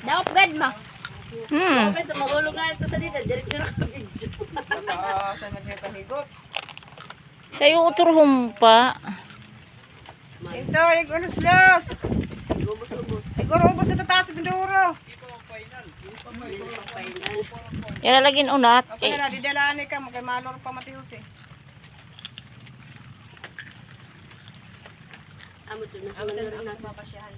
Daop gad ma. Ito, mahulog na ito sa dito. Direktiro ka video. Saan nagkakahigot? Kayo uturhom pa. Ito, igulos-los. Ubus-ubus. Siguro ubos sa tataas at nduro. Yan lalagin unat. Okay na, didalaan ka. Magkamalor pa matihos eh. Amo to na Amo sunod na na. ang papasyahan.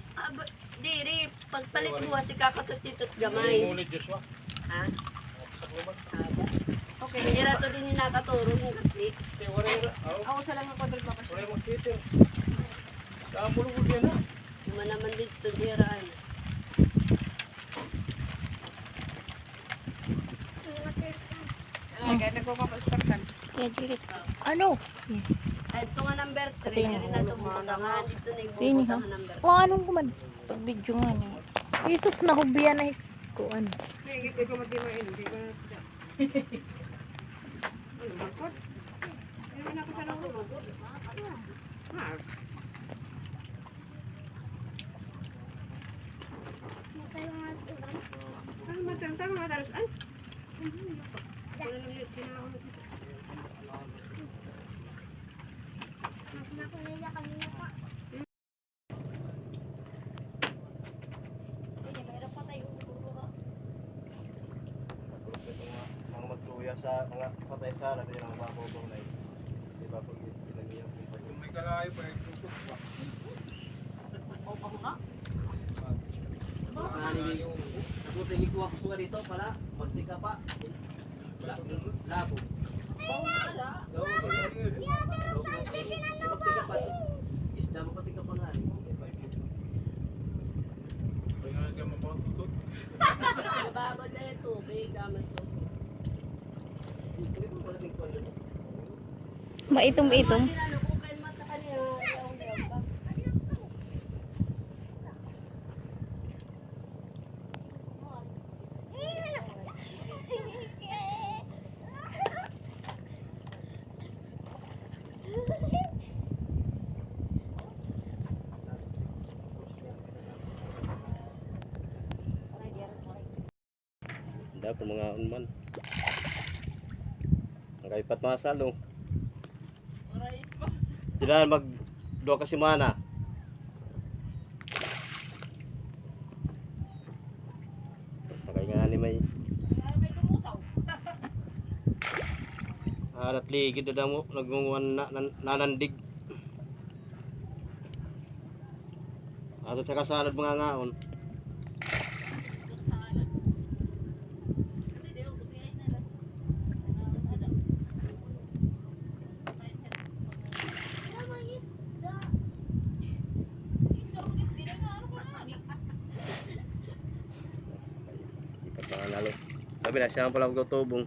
Diri, pagpalit buwas si kakatot-titot gamay. Ha? Okay, dira to din ni nakaturo ng kasi. Ako sa lang ang kontrol papasyahan. Naman naman dito diraan. Kaya nagpapaspartan. Kaya dili. Ano? Ay, ito nga number 3, diri na ito butangan. Dito na yung Dini ha. butangan number O anong kuman? Pag video nga ni. Jesus na hubiyan na kuan. Hindi ko matimain. Hindi ko na. Ano, magkot? Hindi mo na ako sa loob. Ano matang tang matalas an? Mga magluya sa mga patay sa labi ng mga bobong na di ba pag pinagiyang kung may kalayo pa yung tutok ba buti ikuha ko suga dito para magtika pa labo magtika pa isda mo patika pa nga Babad na rin tubig, damat to. Maitom-itom. Ano kung kayo mata kanina, yung pa. dapat mga unman nakaipat mga salo sila mag 2 ka semana sakay nga ni may alat ligid na mo nagunguan na nanandig ato sa kasalad mga ngaon sabi na siya pala magtutubong